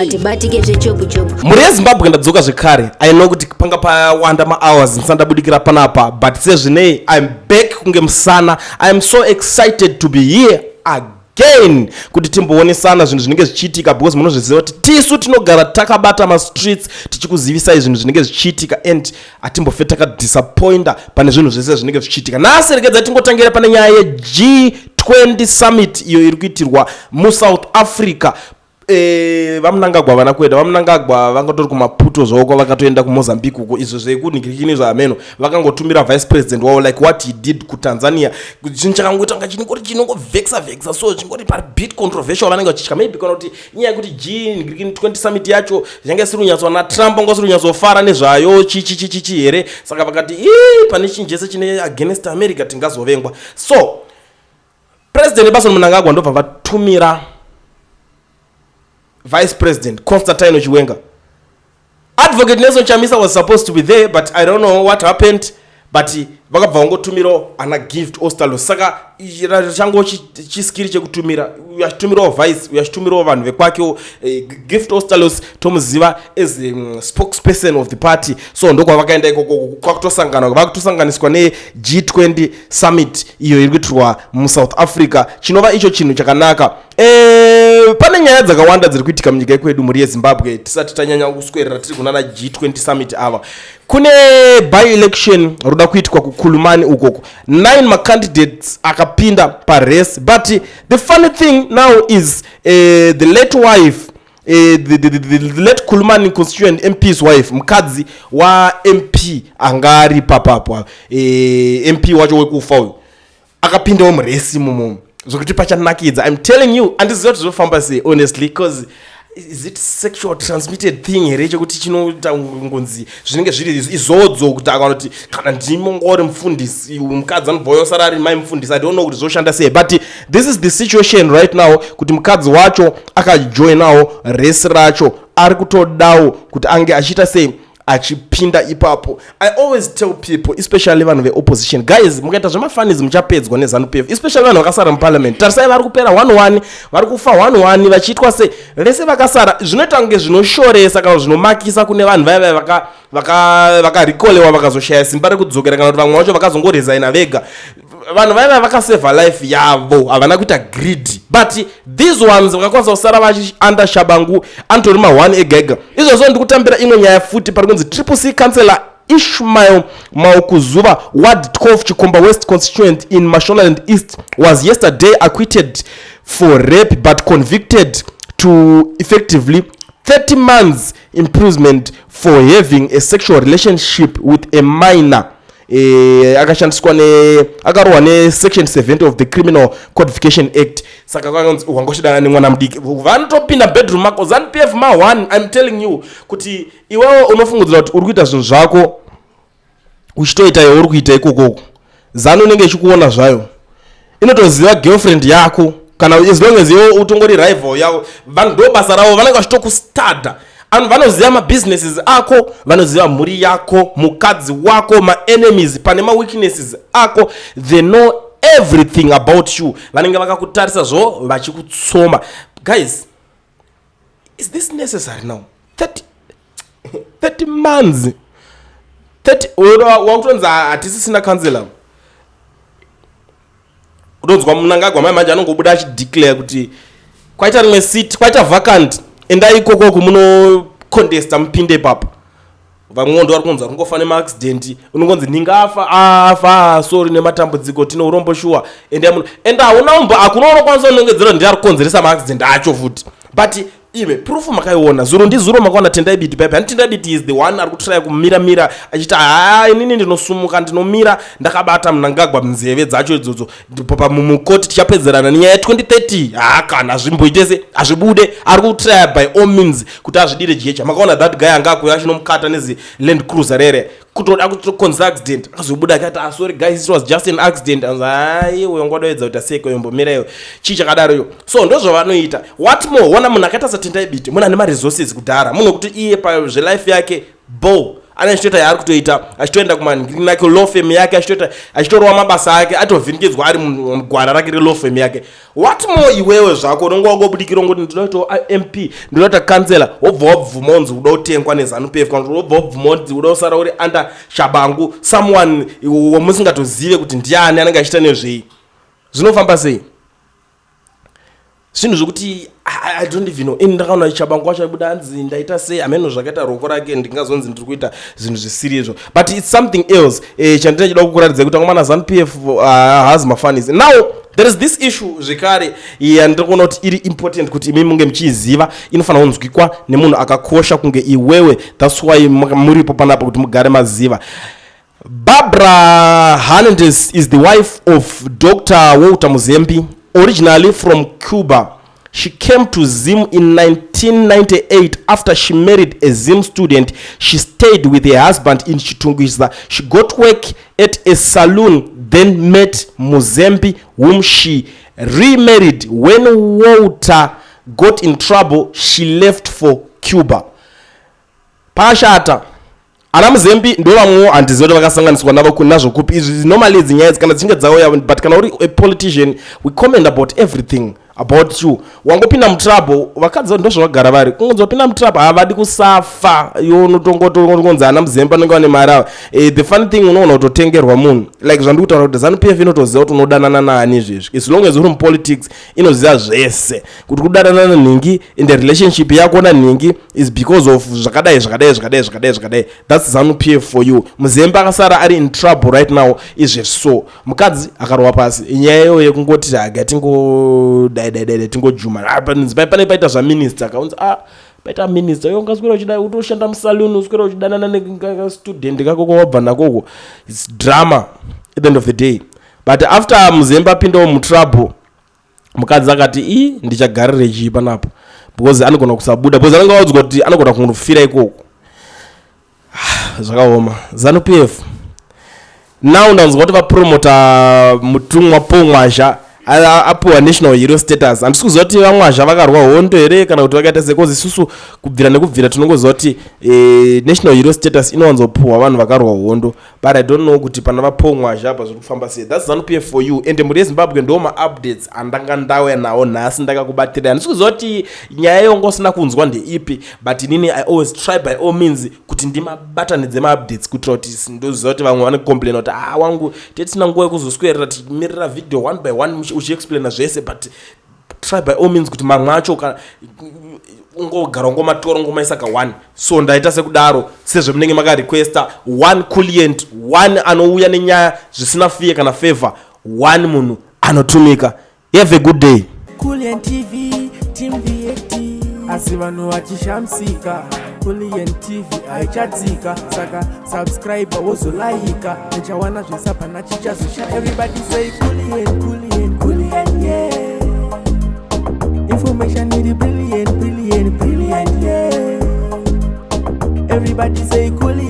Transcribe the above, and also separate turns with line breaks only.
atibatike zvechopu chopu.
Muri yeZimbabwe ndadzoka zvekare. I know kuti panga pawanda ma-hours ndisandabudikira panapa, but sezvinei I'm back kunge musana. I am so excited to be here again kuti timboonesana zvinhu zvinenge zvichiitika, because munozviziva kuti tisu tinogara takabata ma-streets tichikuzivisai zvinhu zvinenge zvichiitika and atimbofe takadisappointa pane zvinhu zvese zvinenge zvichiitika. Nhasi rekedza tingotangira pane nyaya ye-G20 summit iyo iri kuitirwa muSouth Africa. Vamunangagwa vana kweda vamunangagwa vangatori kumaputo zvoko vakatoenda kuMozambique uko izvo zvekunhingirikini zvaameno vakangotumira vice president wavo like what he did kuTanzania. Chinhu chakangoita nga chinongovexa so chingori pari bit controversial vanenge vachitya maybe kana kuti nyaya yekuti G20 summit yacho zvanga isiri kunyatswa naTrump anga usiri kunyatsofara nezvayo chichi here, saka vakati pane chinhu chese chine against America tingazovengwa. So president Emerson Mnangagwa ndobva vatumira Vice President Constantino Chiwenga. Advocate Nelson Chamisa was supposed to be there, but I don't know what happened. But vakabva vangotumira ana gift Ostallos. Saka chango chiskiri chekutumira uyachitumirawo vice uyachitumirawo vanhu vekwake gift Ostallos tomuziva as a spokesperson of the party. So ndokwa vakaenda ikoko kwakutosangana vakutosanganiswa neG20 summit iyo iri kuitirwa muSouth Africa. Chinova icho chinhu chakanaka. Pane nyaya dzakawanda dziri kuitika munyika yekwedu muri yeZimbabwe tisati tanyanya kuswera tiri kunana G20 summit ava. Kune by election roda kuitwa kuKulumani ukoko. 9 ma-candidates akapinda parace, but the funny thing now is the late wife the late Kulumani constituent MP's wife, mukadzi wa MP angari papapo MP wacho wekufa uyu akapindawo murace mumo zokuti pachanakidza. I'm telling you, and this is what zvofamba sei honestly, because is it sexual transmitted thing here chekuti chinoita ngonzi zvinenge zviri izodzo kuti akanoti kana ndimongori mufundisi mukadzi anobvoyosara ari mai mufundisi. I don't know kuti zvoshanda sei, but this is the situation right now kuti mukadzi wacho akajoinawo race racho ari kutodawo kuti ange achiita sei achipinda ipapo. I always tell people, especially vanhu veopposition, guys mukaita zvemafanizi muchapedzwa neZANU-PF, especially vanhu vakasara muparliament. Tarisai vari kupera 1-1 vari kufa 1-1 vachiitwa sei vese vakasara. Zvinoita kunge zvinoshoresa kana zvinomakisa kune vanhu vaya vakarikolewa vakazoshaya simba rekudzokera kana kuti vamwe vacho vakazongoresigna vega. Vanhu vaya vakaseva life yavo havana kuita greedy, but these ones vakakwanisa kusara vachianda shabangu antori ma1 ega. Izvozvo ndikutambira imwe nyaya futi pari kunzi Triple C Councillor Ishmael Maukuzuva, Ward 12 Chikomba West constituent in Mashonaland East, was yesterday acquitted for rape but convicted to effectively 30 months imprisonment for having a sexual relationship with a minor. Akashandiswa akarohwa nesection 70 of the Criminal Codification Act. Saka wangoshidana nemwana mudiki vanotopinda bedroom mako ZANU-PF ma1. I'm telling you kuti iwewe unofungudzira kuti uri kuita zvinhu zvako uchitoita iwe uri kuita ikoko, ZANU inenge ichikuona zvayo, inotoziva girlfriend yako kana as long as iwe utongori rival yako. Vanhu ndo basa ravo vanenge vachitokustada. And vanoziva ma-businesses ako, vanoziva mhuri yako, mukadzi wako, ma-enemies, pane ma-weaknesses ako. They know everything about you. Vanenge vakakutarisa zvo vachikutsoma. Guys, is this necessary now? 30 months. 30 wakutonza hatisisina councillor. Udonzwa Mnangagwa manje anongobuda achideclare kuti kwaita rimwe seat kwaita vacant endai ikoko kumuno contesta mpinde papa. Vamwe ndo vari kunzwa kungofane ma-accident unongonzi ningafa sorry nematambudziko tino urombo shuwa enda hauna hakuna unokwanisa unongedzera ndi ari kukonzeresa ma-accident acho futi. But ime proof makaiona zuro ndi zuro makaona Tendai Biti pepe, and Tendai Biti is the one ari kutry kumira achita inini ndinosumuka ndinomira ndakabata Mnangagwa mnzeve dzacho idzodzo papa mumukoti tichapedzerana nenyaya 2030 kana zvimboitese azvibude. Ari kutry by all means kuti azvidire jecha. Makaona that guy anga akuya chinomukata nezi Land Cruiser rere kutoda kukonza accident akazobuda akati sorry guys, it was just an accident. Iwe ngodoedza kuti aseko yombomira iyo chichakadaro yo. So ndozvo vanoita. What more wana munhu akaita saTendai Biti muna nema resources kudhara muno kuti iye pa zve life yake ane achitoita yaari kutoita achitoenda kumanake law firm yake achitorova mabasa ake atovhinikidzwa ari mugwara rake relaw firm yake. What more iwewe zvako unonge wangobudikira ngoti ndinoita MP ndinoita kansela wobva wabvuma unzi uda kutengwa neZANU-PF kana wobva wabvuma unzi uda kusara uri under Shabangu someone wamusingatozive kuti ndiani anenge achiita nezvei. Zvinofamba sei? Zvinhu zvokuti I don't even know. In ndakaona Shabangu wacho aibuda anzi ndaita sei ameno zvakaita roko rake ndingazonzi ndiri kuita zvinhu zvisirizvo. But it's something else. Chandina chida kukuratidza kuti angomana ZANU-PF has mafanis. Now there is this issue zvekare yandiri kuona kuti iri important kuti imi munge muchiziva, inofanira kunzwikwa nemunhu akakosha kunge iwewe. That's why muripo panapa kuti mugare maziva. Barbara Hernandez is the wife of Dr. Walter Muzembi, originally from Cuba. She came to Zim in 1998 after she married a Zim student. She stayed with her husband in Chitunguiza. She got work at a saloon, then met Muzembi, whom she remarried. When Walter got in trouble, she left for Cuba. Pashata ana Muzembi ndo vamwe handiziva kuti vakasanganiswa navo nazvo kupi. Izvi normally idzi nyaya kana dzinge dzauya, but kana uri a politician we comment about everything about you. Wangopinda mutrouble vakadzi ndo zvavagara vari, kungonzi wapinda mutrouble havadi kusafa iwo unotongotongonzi ana Muzembi anenge ane mari ava. The funny thing unoona kutotengerwa munhu like zvandiri kutaura kuti ZANU-PF inotoziva kuti unodanana naani izvezvi. As long as uri mupolitics inoziva zvese kuti kudanana nanhingi in the relationship yako nanhingi is because of zvakadai zvakadai zvakadai zvakadai zvakadai. That's ZANU-PF for you. Muzembi akasara ari in trouble right now izvezvi. So mukadzi akarowa pasi nyaya iyoyo yekungoti haga tingojuma pane paita zvaminister akaunzi paita minister yongaswera uchida utoshanda musaluni uswera uchidanana nestudent kako kwawabva nakoko. It's drama at the end of the day. But after Muzembi apindawo mutrouble mukadzi akati ndichagarire chii panapo because anogona kusabuda because anenge audzwa kuti anogona kundofira ikoko. Zvakaoma. ZANU-PF now ndanzwa kuti vapromota mutumwa Pomwazha apuwa national hero status. Handisi kuziva kuti vamwazha vakarwa hondo here kana kuti vakaita sei, because isusu kubvira nekubvira tinongoziva kuti national hero status inowanzopuwa vanhu vakarwa hondo, but I don't know kuti pana vaPomwazha apa zviri kufamba sei. That's ZANU-PF for you. Ende muri yeZimbabwe ndo ma-updates andanga ndauya nawo nhasi ndakakubatira. Handisi kuziva kuti nyaya yongo usina kunzwa ndeipi, but inini I always try by all means kuti ndimabatanidze ma-updates kuitira kuti ndoziva kuti vamwe vanocomplaina kuti wangu tetina nguva yekuzoswera tichimirira video one by one uchiexplaina zvese, but try by all means kuti mamwe acho ungogara ungomatora ungomaisa ka1. So ndaita sekudaro sezvo munenge makarequesta one client, one anouya nenyaya zvisina fiye kana favor, one munhu anotumika. Have a good day.
Kulien TV team VAT asi vanhu vachishamsika. Kulien TV haichatsika, saka subscribe wozolaika nechawana zvese pana chichazosha. Everybody say Kulien, yeah. Information need brilliant, yeah. Everybody say Kulien.